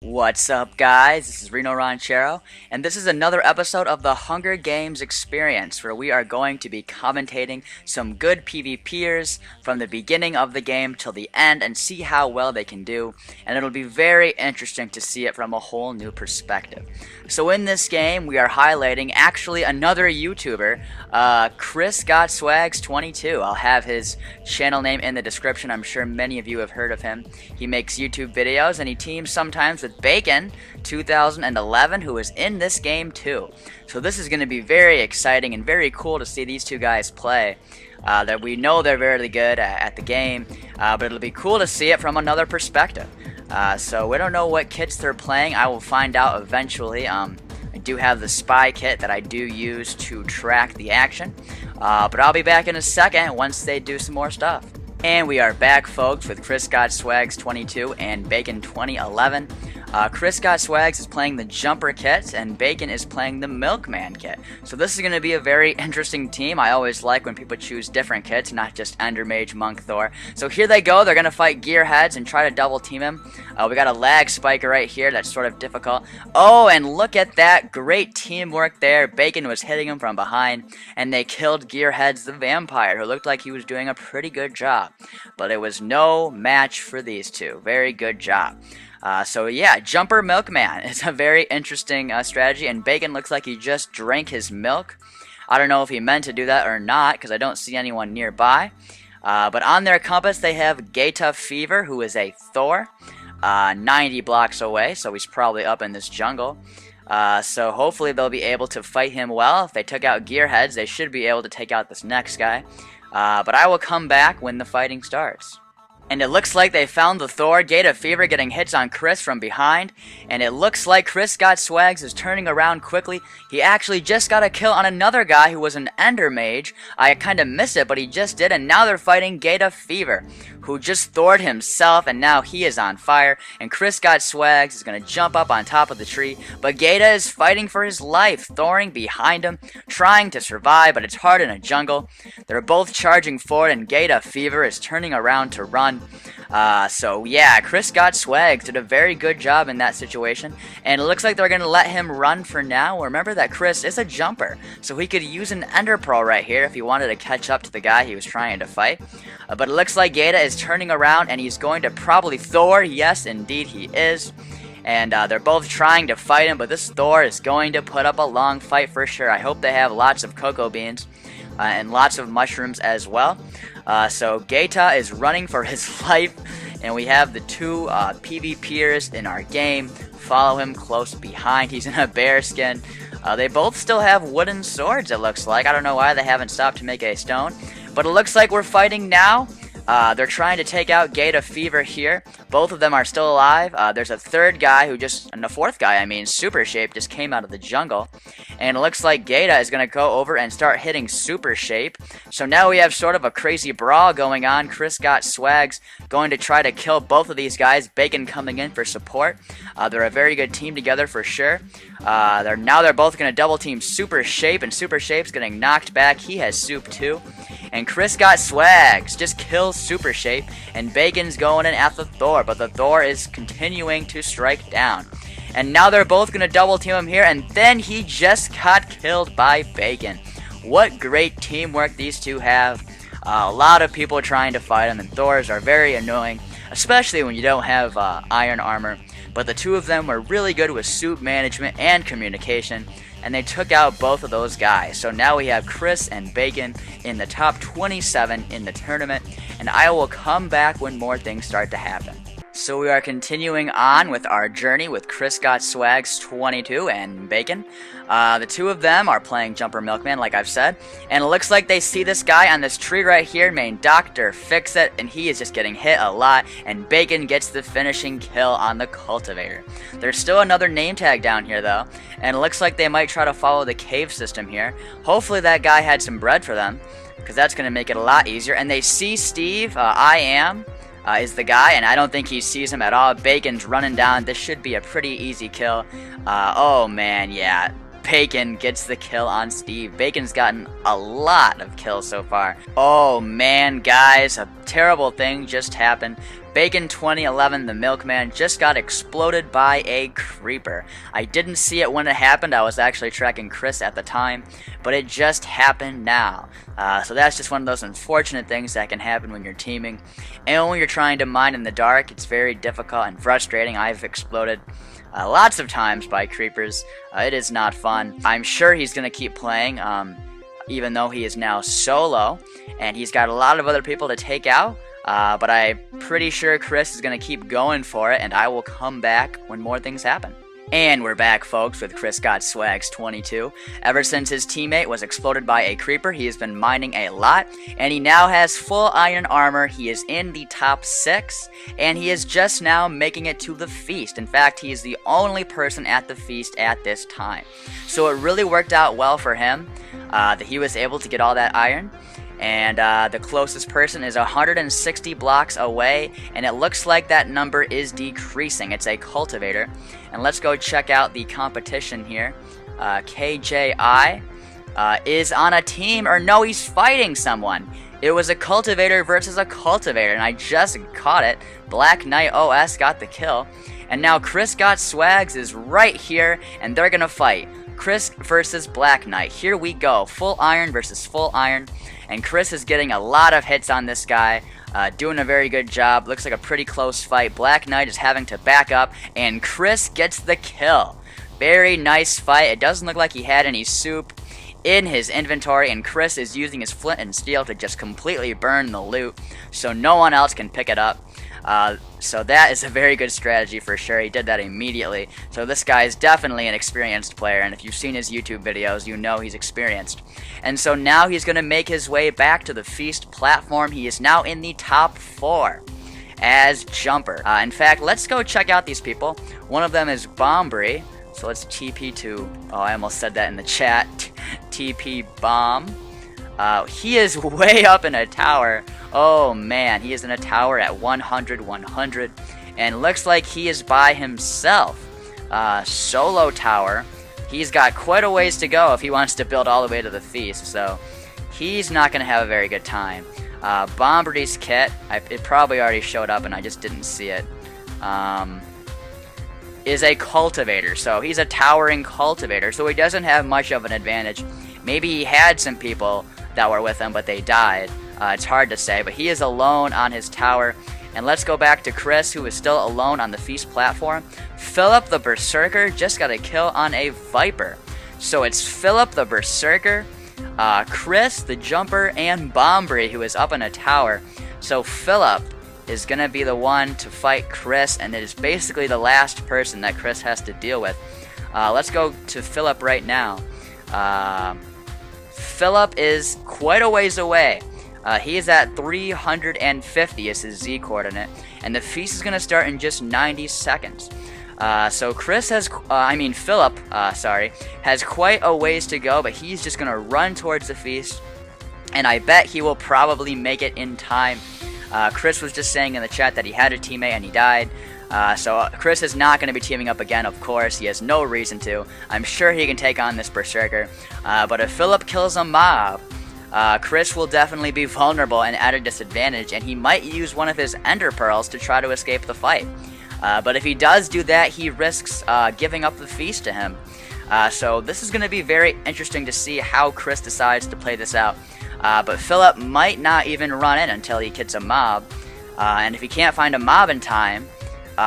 What's up, guys? This is rinoranchero, and this is another episode of the Hunger Games Experience, where we are going to be commentating some good PvPers from the beginning of the game till the end and see how well they can do, and it'll be very interesting to see it from a whole new perspective. So in this game, we are highlighting actually another YouTuber, chrisGOTswagز22. I'll have his channel name in the description. I'm sure many of you have heard of him. He makes YouTube videos, and he teams sometimes with bacon2011, who is in this game too. So this is going to be very exciting and very cool to see these two guys play. That we know they're very good at the game, but it'll be cool to see it from another perspective. So we don't know what kits they're playing. I will find out eventually. I do have the spy kit that I do use to track the action, but I'll be back in a second once they do some more stuff. And we are back, folks, with chrisGOTswagz22 and bacon2011. chrisGOTswagz is playing the jumper kit, and Bacon is playing the milkman kit. So this is going to be a very interesting team. I always like when people choose different kits, not just Ender Mage, Monk, Thor. So here they go. They're going to fight Gearheads and try to double team him. We got a lag spiker right here. That's sort of difficult. Oh, and look at that. Great teamwork there. Bacon was hitting him from behind, and they killed Gearheads the vampire, who looked like he was doing a pretty good job. But it was no match for these two. Very good job. So yeah, Jumper Milkman is a very interesting strategy, and Bacon looks like he just drank his milk. I don't know if he meant to do that or not, because I don't see anyone nearby. But on their compass, they have Gaeta Fever, who is a Thor, 90 blocks away, so he's probably up in this jungle. So hopefully they'll be able to fight him well. If they took out Gearheads, they should be able to take out this next guy. But I will come back when the fighting starts. And it looks like they found the Thor. Gaeta Fever getting hits on Chris from behind. And it looks like chrisGOTswagz is turning around quickly. He actually just got a kill on another guy who was an Ender Mage. I kind of missed it, but he just did. And now they're fighting Gaeta Fever, who just Thored himself, and now he is on fire. And chrisGOTswagz is going to jump up on top of the tree. But Gaeta is fighting for his life, Thoring behind him, trying to survive, but it's hard in a jungle. They're both charging forward, and Gaeta Fever is turning around to run. So yeah, chrisGOTswagz did a very good job in that situation, and it looks like they're going to let him run for now. Remember that Chris is a jumper, so he could use an Ender Pearl right here if he wanted to catch up to the guy he was trying to fight. But it looks like Gaeta is turning around, and he's going to probably Thor. Yes, indeed he is. And they're both trying to fight him, but this Thor is going to put up a long fight for sure. I hope they have lots of cocoa beans and lots of mushrooms as well. So Gaeta is running for his life, and we have the two PvPers in our game. Follow him close behind. He's in a bear skin. They both still have wooden swords, it looks like. I don't know why they haven't stopped to make a stone, but it looks like we're fighting now. They're trying to take out Gaeta Fever here. Both of them are still alive. There's a third guy and a fourth guy, Super Shape, just came out of the jungle. And it looks like Gaeta is going to go over and start hitting Super Shape. So now we have sort of a crazy brawl going on. chrisGOTswagz going to try to kill both of these guys. Bacon coming in for support. They're a very good team together for sure. They're both going to double team Super Shape, and Super Shape's getting knocked back. He has soup too. And chrisGOTswagz just kills Super Shape, and Bacon's going in at the Thor, but the Thor is continuing to strike down. And now they're both going to double team him here, and then he just got killed by Bacon. What great teamwork these two have. A lot of people trying to fight him, and Thors are very annoying, especially when you don't have iron armor. But the two of them were really good with suit management and communication, and they took out both of those guys. So now we have Chris and Bacon in the top 27 in the tournament, and I will come back when more things start to happen. So we are continuing on with our journey with chrisGOTswagz22 and Bacon. The two of them are playing Jumper Milkman, like I've said, and it looks like they see this guy on this tree right here named Dr. Fix-It, and he is just getting hit a lot, and Bacon gets the finishing kill on the cultivator. There's still another name tag down here though, and it looks like they might try to follow the cave system here. Hopefully that guy had some bread for them, because that's going to make it a lot easier. And they see Steve, is the guy, and I don't think he sees him at all. Bacon's running down. This should be a pretty easy kill. Oh man, yeah. Bacon gets the kill on Steve. Bacon's gotten a lot of kills so far. Oh man, guys, a terrible thing just happened. bacon2011, the milkman, just got exploded by a creeper. I didn't see it when it happened. I was actually tracking Chris at the time, but it just happened now. So that's just one of those unfortunate things that can happen when you're teaming. And when you're trying to mine in the dark, it's very difficult and frustrating. I've exploded lots of times by creepers. It is not fun. I'm sure he's going to keep playing, even though he is now solo, and he's got a lot of other people to take out. But I'm pretty sure Chris is going to keep going for it, and I will come back when more things happen. And we're back, folks, with chrisGOTswagz22. Ever since his teammate was exploded by a creeper, he has been mining a lot, and he now has full iron armor. He is in the top 6, and he is just now making it to the feast. In fact, he is the only person at the feast at this time. So it really worked out well for him that he was able to get all that iron. And the closest person is 160 blocks away, and it looks like that number is decreasing. It's a cultivator. And let's go check out the competition here. KJI is on a team, or no, he's fighting someone. It was a cultivator versus a cultivator, and I just caught it. Black Knight OS got the kill. And now chrisGOTswagz is right here, and they're gonna fight. Chris versus Black Knight. Here we go. Full iron versus full iron. And Chris is getting a lot of hits on this guy. Doing a very good job. Looks like a pretty close fight. Black Knight is having to back up, and Chris gets the kill. Very nice fight. It doesn't look like he had any soup in his inventory, and Chris is using his flint and steel to just completely burn the loot so no one else can pick it up. So that is a very good strategy for sure. He did that immediately. So this guy is definitely an experienced player, and if you've seen his YouTube videos, you know he's experienced. And so now he's going to make his way back to the feast platform. He is now in the top 4 as jumper. In fact, let's go check out these people. One of them is Bombry. So let's TP to, oh, I almost said that in the chat. TP Bomb. He is way up in a tower. Oh man, he is in a tower at 100, and looks like he is by himself. Solo tower. He's got quite a ways to go if he wants to build all the way to the feast, so he's not going to have a very good time. Bombry's kit, it probably already showed up and I just didn't see it, is a cultivator. So he's a towering cultivator, so he doesn't have much of an advantage. Maybe he had some people that were with him, but they died. It's hard to say, but he is alone on his tower. And let's go back to Chris, who is still alone on the feast platform. Philip the Berserker just got a kill on a Viper. So it's Philip the Berserker, Chris the Jumper, and Bombry, who is up in a tower. So Philip is going to be the one to fight Chris, and it is basically the last person that Chris has to deal with. Let's go to Philip right now. Philip is quite a ways away. He is at 350 is his Z coordinate, and the feast is going to start in just 90 seconds. So Chris has, Philip, has quite a ways to go, but he's just going to run towards the feast, and I bet he will probably make it in time. Chris was just saying in the chat that he had a teammate and he died. So Chris is not going to be teaming up again, of course. He has no reason to. I'm sure he can take on this Berserker. But if Philip kills a mob, Chris will definitely be vulnerable and at a disadvantage, and he might use one of his Ender Pearls to try to escape the fight. But if he does do that, he risks giving up the feast to him. So this is going to be very interesting to see how Chris decides to play this out. But Philip might not even run in until he gets a mob. And if he can't find a mob in time,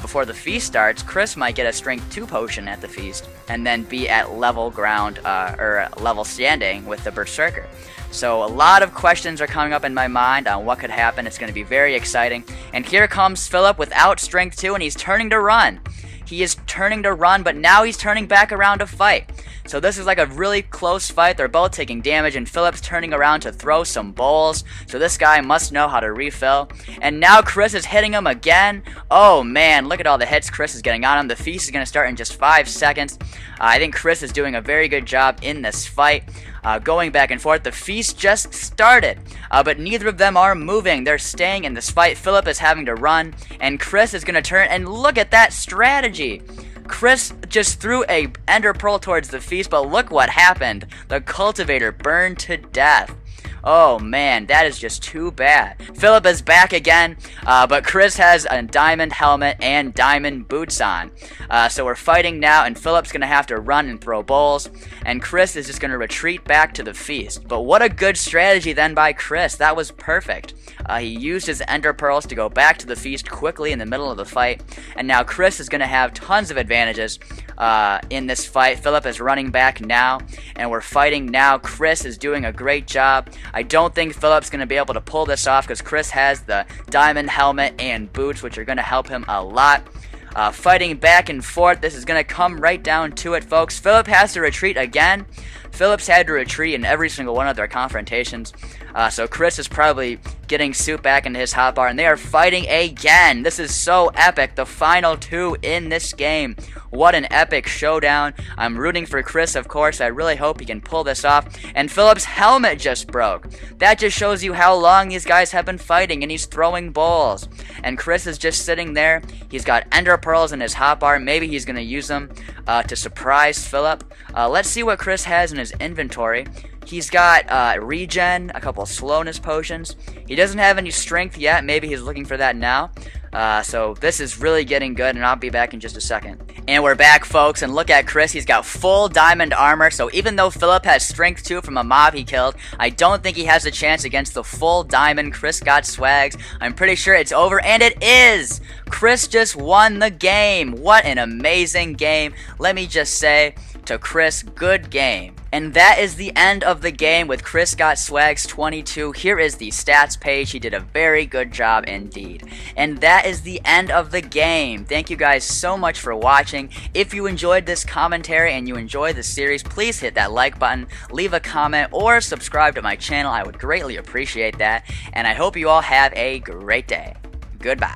before the feast starts, Chris might get a strength 2 potion at the feast, and then be at level ground, or level standing with the Berserker. So a lot of questions are coming up in my mind on what could happen. It's going to be very exciting. And here comes Philip without strength 2, and he's turning to run. He is turning to run, but now he's turning back around to fight. So this is like a really close fight. They're both taking damage, and Philip's turning around to throw some bowls. So this guy must know how to refill. And now Chris is hitting him again. Oh man, look at all the hits Chris is getting on him. The feast is going to start in just 5 seconds. I think Chris is doing a very good job in this fight. Going back and forth. The feast just started, but neither of them are moving. They're staying in this fight. Philip is having to run, and Chris is going to turn, and look at that strategy. Chris just threw a ender pearl towards the feast, but look what happened. The cultivator burned to death. Oh man, that is just too bad. Philip is back again, but Chris has a diamond helmet and diamond boots on. So we're fighting now, and Philip's going to have to run and throw bowls, and Chris is just going to retreat back to the feast. But what a good strategy then by Chris. That was perfect. He used his ender pearls to go back to the feast quickly in the middle of the fight, and now Chris is going to have tons of advantages in this fight. Philip is running back now, and we're fighting now. Chris is doing a great job. I don't think Philip's going to be able to pull this off because Chris has the diamond helmet and boots, which are going to help him a lot. Fighting back and forth. This is going to come right down to it, folks. Philip has to retreat again. Philip's had to retreat in every single one of their confrontations. So Chris is probably getting Soup back into his hotbar, and they are fighting again. This is so epic. The final two in this game. What an epic showdown. I'm rooting for Chris, of course. I really hope he can pull this off. And Philip's helmet just broke. That just shows you how long these guys have been fighting, and he's throwing bowls. And Chris is just sitting there. He's got ender pearls in his hotbar. Maybe he's going to use them to surprise Philip. Let's see what Chris has in his inventory. He's got regen, a couple slowness potions. He doesn't have any strength yet. Maybe he's looking for that now. So this is really getting good, and I'll be back in just a second. And we're back, folks, and look at Chris. He's got full diamond armor, so even though Philip has strength 2 from a mob he killed, I don't think he has a chance against the full diamond chrisGOTswagz. I'm pretty sure it's over, and it is! Chris just won the game. What an amazing game. Let me just say to Chris, good game. And that is the end of the game with chrisGOTswagz22. Here is the stats page. He did a very good job indeed. And that is the end of the game. Thank you guys so much for watching. If you enjoyed this commentary and you enjoyed the series, please hit that like button, leave a comment, or subscribe to my channel. I would greatly appreciate that. And I hope you all have a great day. Goodbye.